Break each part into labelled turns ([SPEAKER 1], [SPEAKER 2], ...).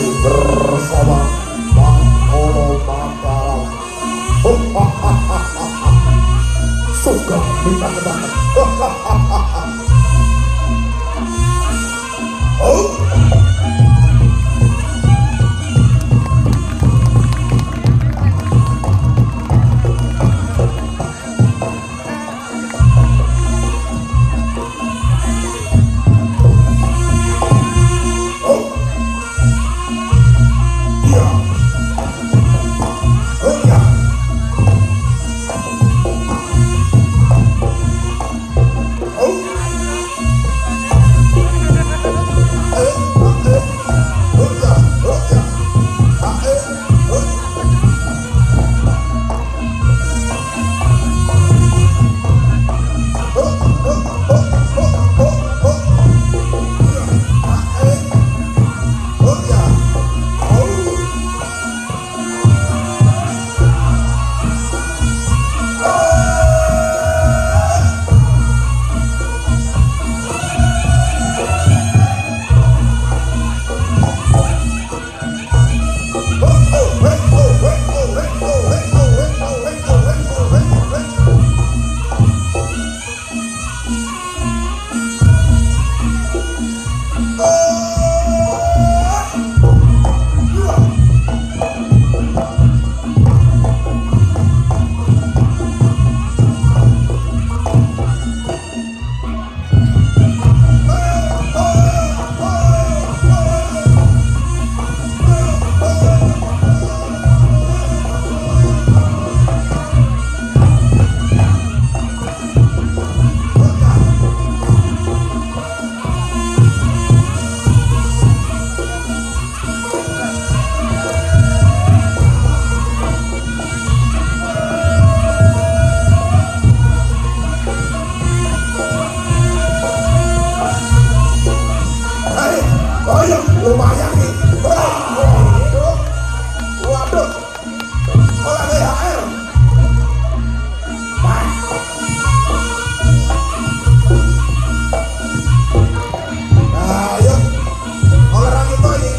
[SPEAKER 1] masih bersama Mangolo Mataram. Suka minta banget. Lumayan nih. Waduh. Olah DHR. Nah, yuk. Orang itu ini.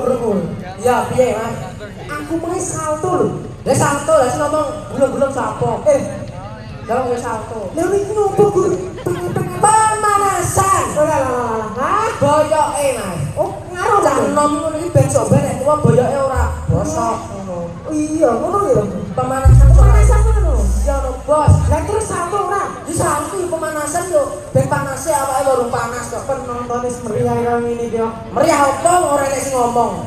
[SPEAKER 2] Blur. Ya piye, Mas?
[SPEAKER 3] Aku mulai salto lho.
[SPEAKER 2] Lah salto lah sing ngomong bulung-bulung sapa? Lah wis salto.
[SPEAKER 3] Lha iki ngopo Gur?
[SPEAKER 2] Pemanasan.
[SPEAKER 3] Lah. Hah?
[SPEAKER 2] Boyoke, Mas.
[SPEAKER 3] Oh, ngaruh
[SPEAKER 2] Cak enom ngono iki ben sok ben nek tuwa boyoke ora bosok ngono.
[SPEAKER 3] Iya, ngono ya.
[SPEAKER 2] Pemanasan
[SPEAKER 3] Pemanasan ngono.
[SPEAKER 2] ya ono bos.
[SPEAKER 3] Lah terus salto ora?
[SPEAKER 2] Di salto yo pemanasan yo ben panase awake loro panas kok.
[SPEAKER 3] Penonton wis meriah karo ngene iki.
[SPEAKER 2] Meriah apa ora nek sing ngomong.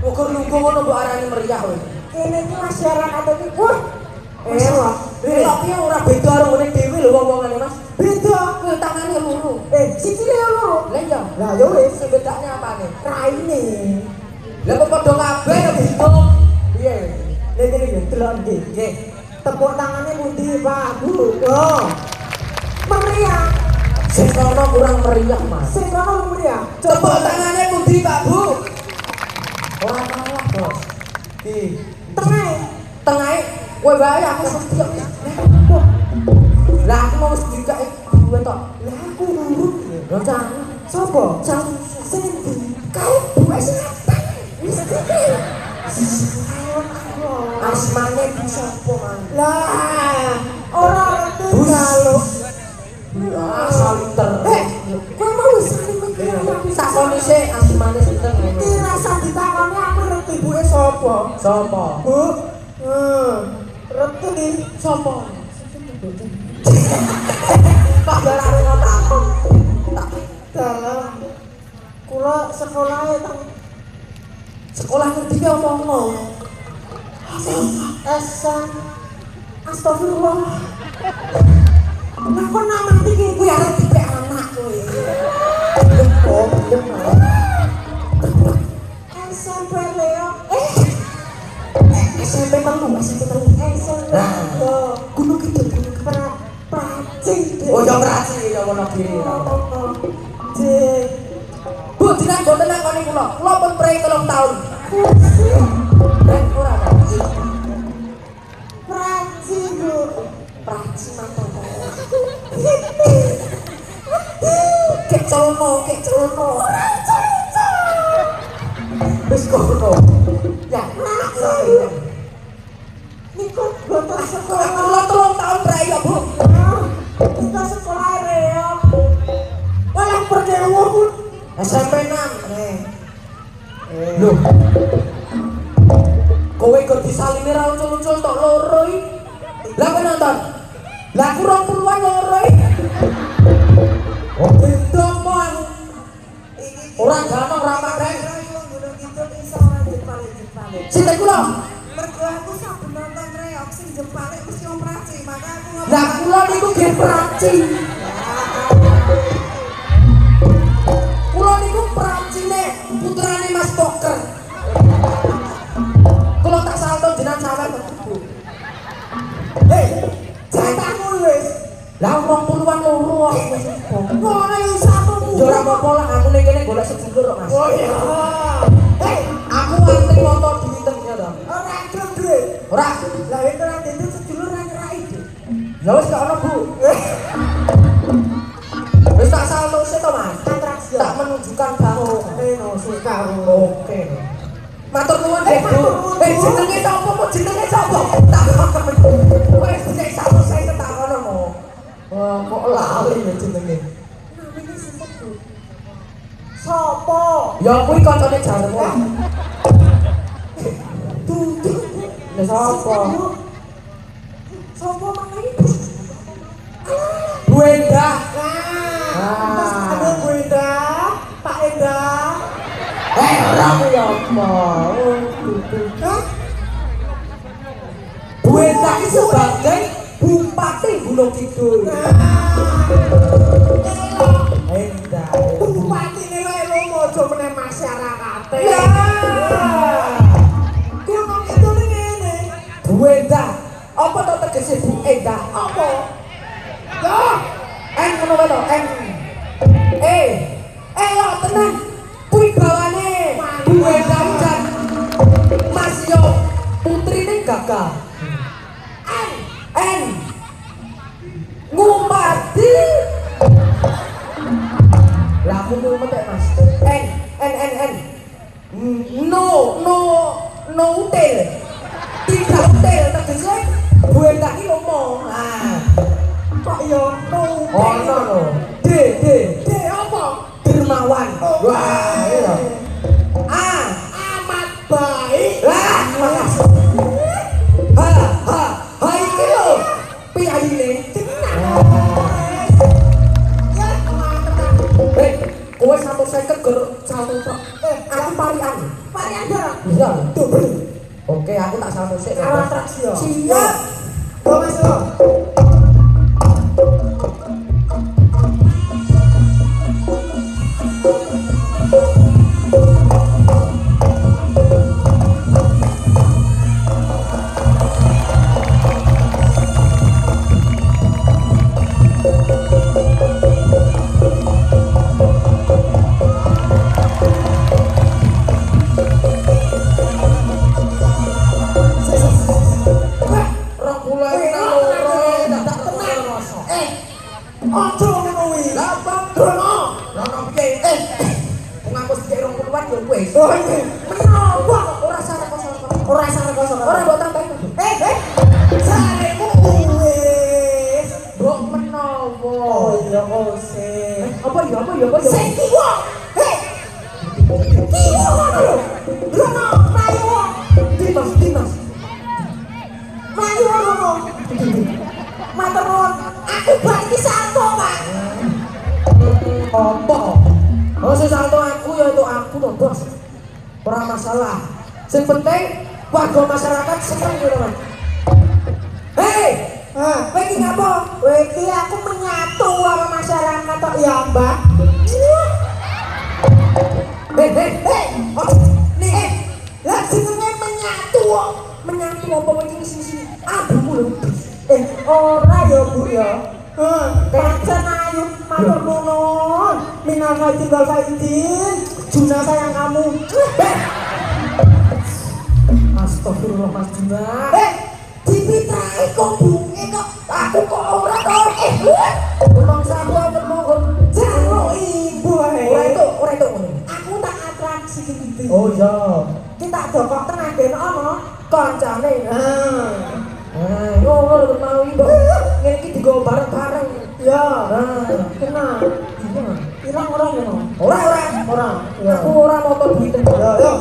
[SPEAKER 2] Ukur lungguh ngono mbok arani meriah kowe.
[SPEAKER 3] Kene iki masyarakat iki wah.
[SPEAKER 2] Tapi ora beda karo ngene dhewe lho wong-wongane Mas.
[SPEAKER 3] Beda.
[SPEAKER 2] Kuwi tangane loro.
[SPEAKER 3] Sikile loro.
[SPEAKER 2] Lah iya.
[SPEAKER 3] Lah yo wis
[SPEAKER 2] Sing bedane apane?
[SPEAKER 3] raine.
[SPEAKER 2] Lah kok padha kabeh ya bingung. Piye?
[SPEAKER 3] Lha kene iki delok iki.
[SPEAKER 2] Nggih.
[SPEAKER 3] Tepuk tangannya pundi Pak Bu? Oh. Meriah.
[SPEAKER 2] Sing kono kurang meriah Mas.
[SPEAKER 3] Sing kono meriah.
[SPEAKER 2] Tepuk tangane pundi Pak Bu? Ora kalah, Bos. Di tengah kowe wae aku mesti kok. Lah aku mau mesti dikake duwe tok.
[SPEAKER 3] Lah aku nurut.
[SPEAKER 2] Lho cang,
[SPEAKER 3] Sopo?
[SPEAKER 2] cang
[SPEAKER 3] Sing
[SPEAKER 2] kau duwe sing apa? Wis iki. Asmane bisa apa, Man?
[SPEAKER 3] lah ora ngerti kalau
[SPEAKER 2] Salter.
[SPEAKER 3] kowe mau wis saling mikir aku
[SPEAKER 2] Sakone sik asmane sinten ngono.
[SPEAKER 3] iki rasa ditakoni aku ngerti buke sapa?
[SPEAKER 2] Sopo?
[SPEAKER 3] Bu. Ngerti
[SPEAKER 2] Sopo? Kok barang ngotakon.
[SPEAKER 3] dalam kula sekolahe teng
[SPEAKER 2] Sekolah ngerti ki omongno.
[SPEAKER 3] SM Astagfirullah. Nah kok nama iki
[SPEAKER 2] Kuwi arep dipek anak kowe.
[SPEAKER 3] SMP Leo.
[SPEAKER 2] SMP telu, SMP telu.
[SPEAKER 3] SMP
[SPEAKER 2] Gunung Kidul, Gunung
[SPEAKER 3] Pracing.
[SPEAKER 2] Oh ya berarti ya ngono kiri.
[SPEAKER 3] Cek.
[SPEAKER 2] Bu, jenengan boten nakoni kula. Kula pun prei 3 tahun. Ben ora ta.
[SPEAKER 3] Pracing Bu.
[SPEAKER 2] Praci mantap. Kek celana. Wis kono. Ya,
[SPEAKER 3] Niku boten sekolah.
[SPEAKER 2] kula 3 tahun prei ya, Bu.
[SPEAKER 3] Kita sekolah Leo. Walah perdewo Bu.
[SPEAKER 2] SMP 6. Loh. Kowe kok disalimi ra uncul-uncul tok loro iki. Lah kowe nonton. Lah aku 20-an loro iki. Oh, beda mo aku. Ora gampang ra pakai.
[SPEAKER 3] Gunung Kidul iso jepale.
[SPEAKER 2] Sinten kula?
[SPEAKER 3] Mergo aku saben nonton reok sing jepale mesti operasi, maka aku
[SPEAKER 2] Lah kula niku nggih praci. Kula niku pracine putrane Mas Poker. Kula tak salto jenengan sampean kok.
[SPEAKER 3] ceritaku wis.
[SPEAKER 2] Lah 20-an loro aku.
[SPEAKER 3] Ngono iso aku.
[SPEAKER 2] Ya ora apa-apa lah aku ning kene golek sedulur kok Mas.
[SPEAKER 3] Oh iya.
[SPEAKER 2] Aku antri motor duwiten ya to.
[SPEAKER 3] Ora gelem duit.
[SPEAKER 2] Ora.
[SPEAKER 3] Lah itu nanti itu sedulur ra ngerai itu.
[SPEAKER 2] Ya wis gak ono, Bu. Wis tak salto sik to Mas.
[SPEAKER 3] Atraksi.
[SPEAKER 2] Tak menunjukkan bahu.
[SPEAKER 3] No suka.
[SPEAKER 2] Oke. Matur nuwun nggih, Bu. Jenenge sapa, Bu? Jenenge sapa? Tak wis nek sapa saya tak ono mo. Wah, kok lali ya jenenge.
[SPEAKER 3] Namanya sinten Bu? Sopo?
[SPEAKER 2] Ya kuwi kancane jaremu.
[SPEAKER 3] Duduk.
[SPEAKER 2] Lah sapa?
[SPEAKER 3] Sopo mana itu?
[SPEAKER 2] Bu Endah.
[SPEAKER 3] Terus ada Bu Endah, Pak Endah.
[SPEAKER 2] Ora ku ya apa.
[SPEAKER 3] Hah?
[SPEAKER 2] Bu Endah iki sebagai Bupati Gunung Kidul. Endah.
[SPEAKER 3] Bupati ini wae lo mojo meneh masyarakate.
[SPEAKER 2] Ya.
[SPEAKER 3] Gunung Kidul ngene.
[SPEAKER 2] Bu Endah. Apa to tegese Bu Endah?
[SPEAKER 3] Apa?
[SPEAKER 2] Ya. Ngono wae to, yo tenang. Kuwi bawane Bu Endah jan. Mas yo putrine gagal. Ngumati. Lah aku ngumet Mas. no util. Tidak util tegese gue tak iki ngomong. Ah.
[SPEAKER 3] Kok yo no.
[SPEAKER 2] Oh no. D.
[SPEAKER 3] D apa?
[SPEAKER 2] Dermawan. Wah, iya. A.
[SPEAKER 3] Amat baik.
[SPEAKER 2] Lah, makasih. Ha iki lho. Piyaine.
[SPEAKER 3] Ya,
[SPEAKER 2] Eh, kowe 150 gur salto tok. Aku parian.
[SPEAKER 3] varian barang.
[SPEAKER 2] Iya. Oke, aku tak salto sik.
[SPEAKER 3] Arah atraksi yo.
[SPEAKER 2] Siap.
[SPEAKER 3] Go Mas yo. Ojo ngono kuwi.
[SPEAKER 2] Lah apa?
[SPEAKER 3] Dono.
[SPEAKER 2] Rono piye? Wong aku sithik 20-an yo wis.
[SPEAKER 3] Oh iya. Menapa kok
[SPEAKER 2] Ora salah kosong.
[SPEAKER 3] ora salah kosong.
[SPEAKER 2] Ora mbok tambahi.
[SPEAKER 3] Saremu wis.
[SPEAKER 2] Mbok menawa.
[SPEAKER 3] Oh iya kok sih.
[SPEAKER 2] Apa ya?
[SPEAKER 3] Sing kiwa. Kiwa ngono lho. Dono mayu.
[SPEAKER 2] Dimas.
[SPEAKER 3] Mayu ngono. Matur nuwun. Aku bar iki salto, Pak.
[SPEAKER 2] Apa? Oh, sing salto aku ya itu aku to, Bos. Ora masalah. Sing penting warga masyarakat seneng gitu, Mas. Hei, kowe iki ngapa?
[SPEAKER 3] Kowe iki aku menyatu sama masyarakat tok ya, Mbak.
[SPEAKER 2] Hei. Oh, nih,
[SPEAKER 3] Lah jenenge menyatu kok.
[SPEAKER 2] menyatu apa kowe iki sisi abumu lho.
[SPEAKER 3] Ora ya, Bu ya. Pancen ayu matur nuwun. Minal faizin wal faizin. Juna sayang kamu.
[SPEAKER 2] Astagfirullah Mas Juna.
[SPEAKER 3] Dipitrai kok bunge kok. Aku kok ora to.
[SPEAKER 2] Memang saku mohon.
[SPEAKER 3] Jaluk ibu ae.
[SPEAKER 2] Ora itu.
[SPEAKER 3] Aku tak atraksi gitu.
[SPEAKER 2] Oh iya.
[SPEAKER 3] Kita dokok tenaga ono.
[SPEAKER 2] Kancane. Ngono lho mau mbok. Ngene iki digo bareng-bareng.
[SPEAKER 3] Ya.
[SPEAKER 2] Kena.
[SPEAKER 3] Irang ora ngono.
[SPEAKER 2] Ora.
[SPEAKER 3] Ora.
[SPEAKER 2] Aku ora motor duit.
[SPEAKER 3] Ya.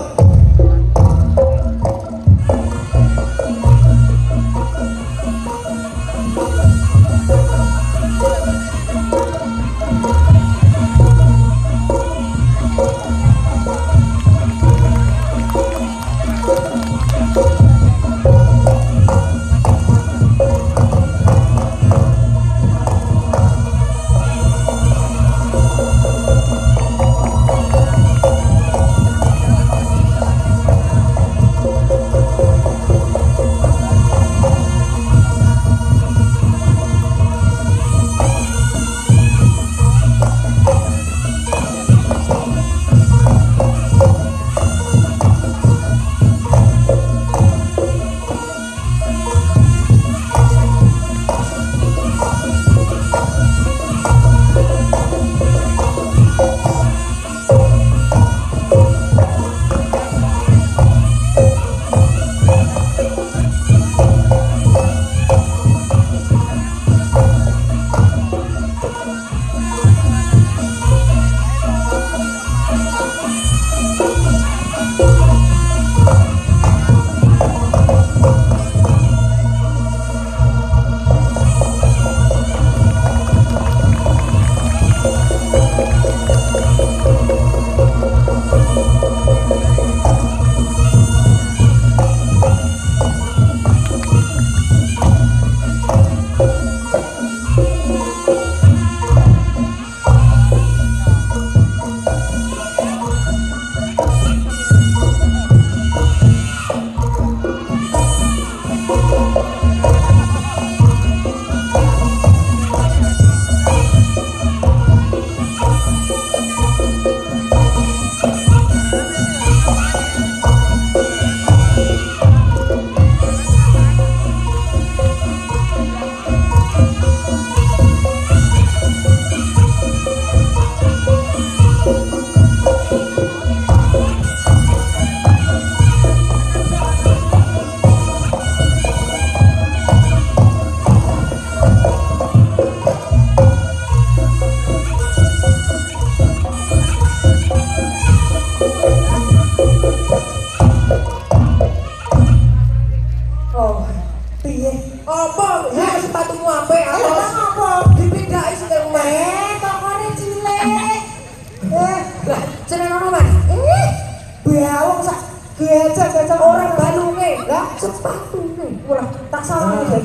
[SPEAKER 3] beawang sak gecek
[SPEAKER 2] Orang balunge.
[SPEAKER 3] lah
[SPEAKER 2] Sepatune.
[SPEAKER 3] ora tak salah iki.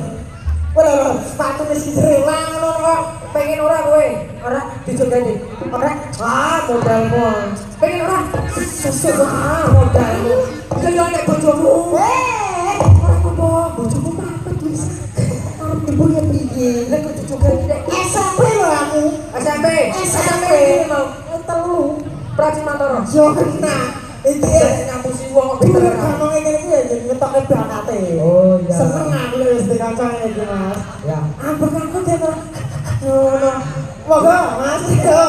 [SPEAKER 3] Ora sepatune sing relang ngono kok.
[SPEAKER 2] Pengen ora kowe?
[SPEAKER 3] Ora dijogeni. Ora. Modalmu.
[SPEAKER 2] Pengen ora?
[SPEAKER 3] Sesuk modalmu.
[SPEAKER 2] Kaya nek bojomu.
[SPEAKER 3] Ora apa-apa, bojomu apa wis. Arep ibu ya piye?
[SPEAKER 2] Nek dijogeni nek
[SPEAKER 3] SMP lho aku.
[SPEAKER 2] SMP.
[SPEAKER 3] SMP
[SPEAKER 2] mau.
[SPEAKER 3] telu.
[SPEAKER 2] Praji Mantoro.
[SPEAKER 3] Yo kena. Iki
[SPEAKER 2] Ngapusi wong kok
[SPEAKER 3] pinter
[SPEAKER 2] pinter.
[SPEAKER 3] kan ngene iki ya ngetoke bakate.
[SPEAKER 2] Oh, iya.
[SPEAKER 3] Seneng aku wis dikancane iki, Mas.
[SPEAKER 2] Ya.
[SPEAKER 3] Ampun aku dene. Ngono. Monggo, Mas. Yo.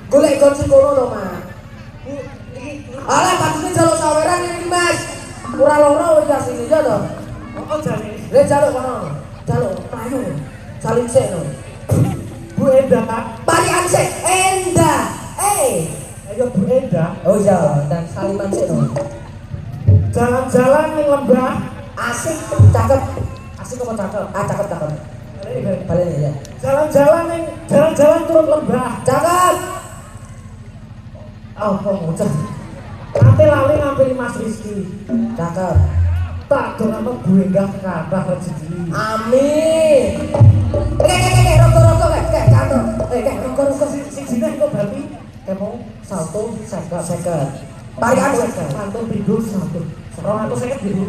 [SPEAKER 2] Golek gon sing kono to, Mas. Alah, padune jaluk saweran iki, Mas. Ora loro wis asine ya to.
[SPEAKER 3] Oh jane.
[SPEAKER 2] Lek jaluk kono. Jaluk payu. Saling seno.
[SPEAKER 3] Bu Enda.
[SPEAKER 2] Parian sik, Enda.
[SPEAKER 3] Ayo Bu Enda.
[SPEAKER 2] Oh iya, dan saliman seno.
[SPEAKER 3] Jalan-jalan ning lembah.
[SPEAKER 2] Asik, cakep.
[SPEAKER 3] Asik apa cakep?
[SPEAKER 2] Ah, cakep. Balik ya.
[SPEAKER 3] Jalan-jalan turun lembah.
[SPEAKER 2] Cakep.
[SPEAKER 3] Oh, kok ngucap. Nanti lali ngampiri Mas Rizky.
[SPEAKER 2] Cakep.
[SPEAKER 3] Tak dong apa Bu Enda kathah rezeki.
[SPEAKER 2] Amin. Rokok, kantor. Rokok.
[SPEAKER 3] Sijine kok berarti kemo salto seket.
[SPEAKER 2] Parian
[SPEAKER 3] Salto pindho salto. 250 gitu.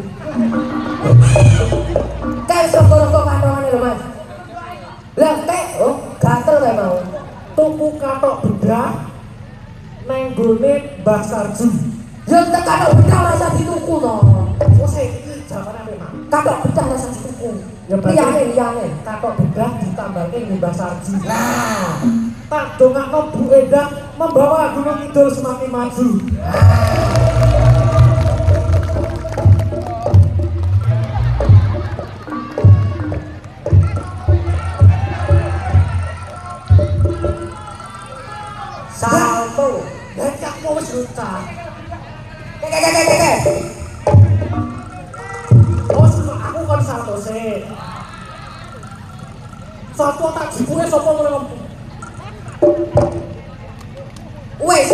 [SPEAKER 2] Rokok kantongan lho, Mas. Lah, oh, gatel kae mau.
[SPEAKER 3] Tuku katok bedah nang gone Mbah Sarju.
[SPEAKER 2] Ya tak katok bedah rasa dituku to.
[SPEAKER 3] Wes iki jaman apa, Mak?
[SPEAKER 2] Katok bedah rasa dituku.
[SPEAKER 3] Ya berarti
[SPEAKER 2] Liyane.
[SPEAKER 3] katok bedah ditambahke nggo Mbah Sarju.
[SPEAKER 2] Nah,
[SPEAKER 3] Tak dongakno Bu Enda membawa Gunung Kidul semakin maju.
[SPEAKER 2] salto.
[SPEAKER 3] Banyak mau wis rucah. Oh, aku kon salto sih. Salto tak jipure sapa ngono.
[SPEAKER 2] Wes.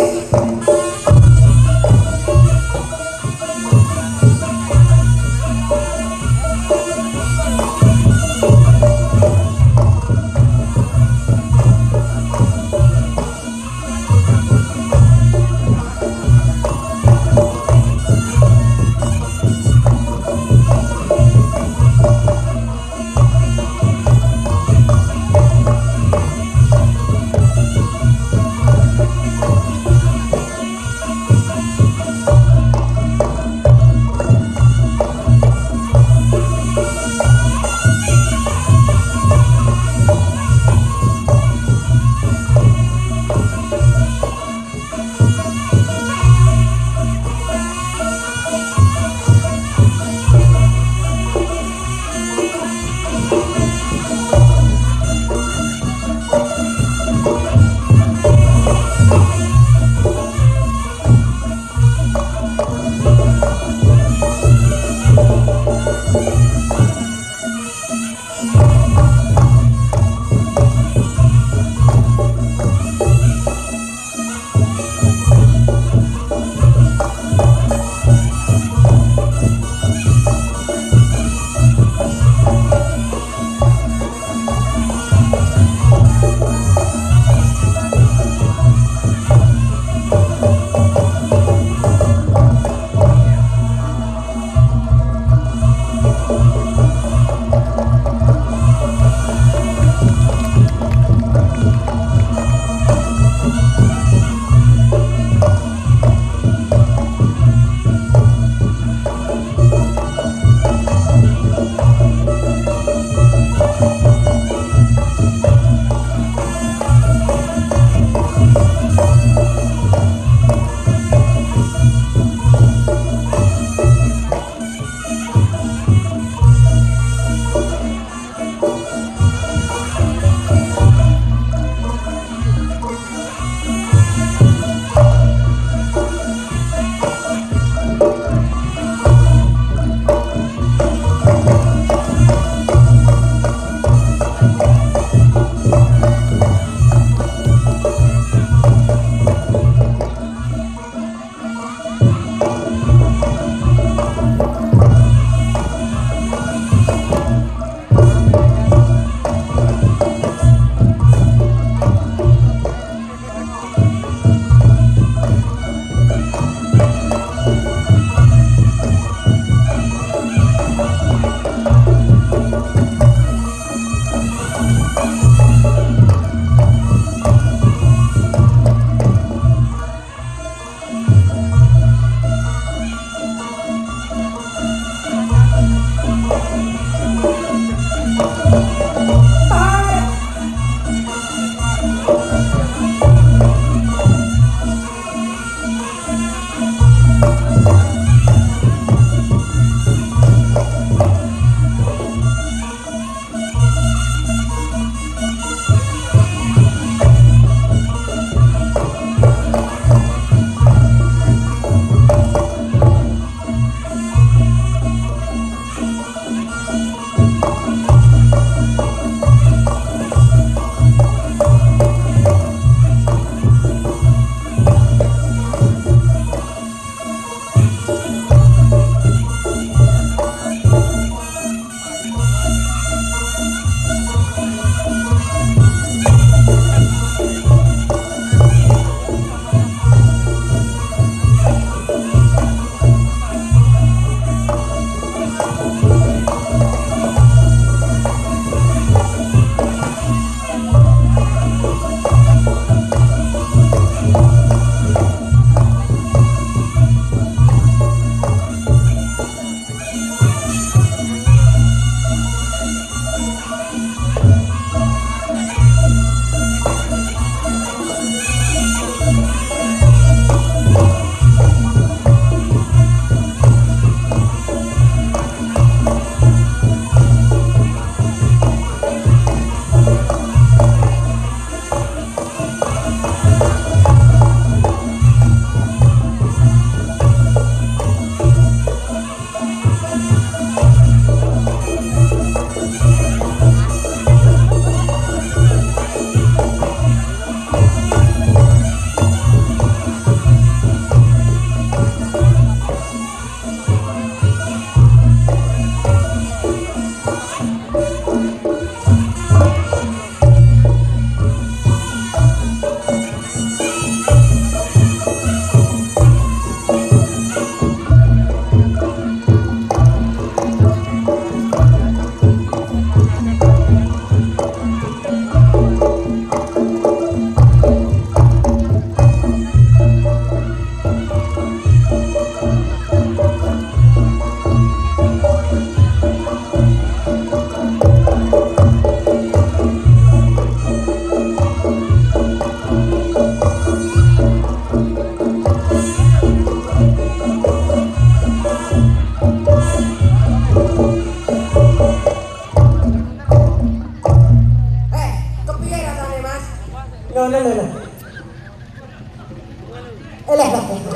[SPEAKER 3] Eleh.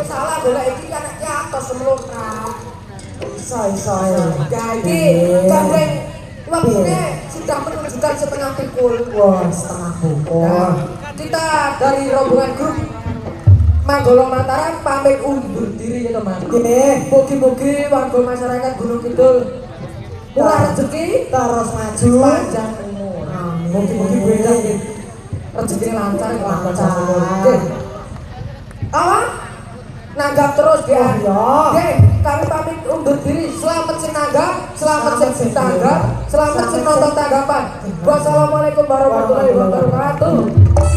[SPEAKER 2] Salah golek iki anake atos semlonat.
[SPEAKER 3] Iso.
[SPEAKER 2] Jadi gandeng waktunya sudah menunjukkan setengah pukul.
[SPEAKER 3] Wah, setengah pukul.
[SPEAKER 2] Nah, kita dari rombongan grup Manggolo Mataram pamit undur diri ya teman.
[SPEAKER 3] Nggih.
[SPEAKER 2] Mugi-mugi warga masyarakat Gunung Kidul murah rezeki
[SPEAKER 3] Terus maju.
[SPEAKER 2] panjang umur.
[SPEAKER 3] Amin.
[SPEAKER 2] Mugi-mugi beda rezeki lancar
[SPEAKER 3] Lancar.
[SPEAKER 2] Oke. Awas nanggap terus ya.
[SPEAKER 3] Iya.
[SPEAKER 2] Oke, kami pamit undur diri. Selamat sing nanggap, selamat sing tanggap, selamat sing nonton tanggapan. Wassalamualaikum warahmatullahi wabarakatuh.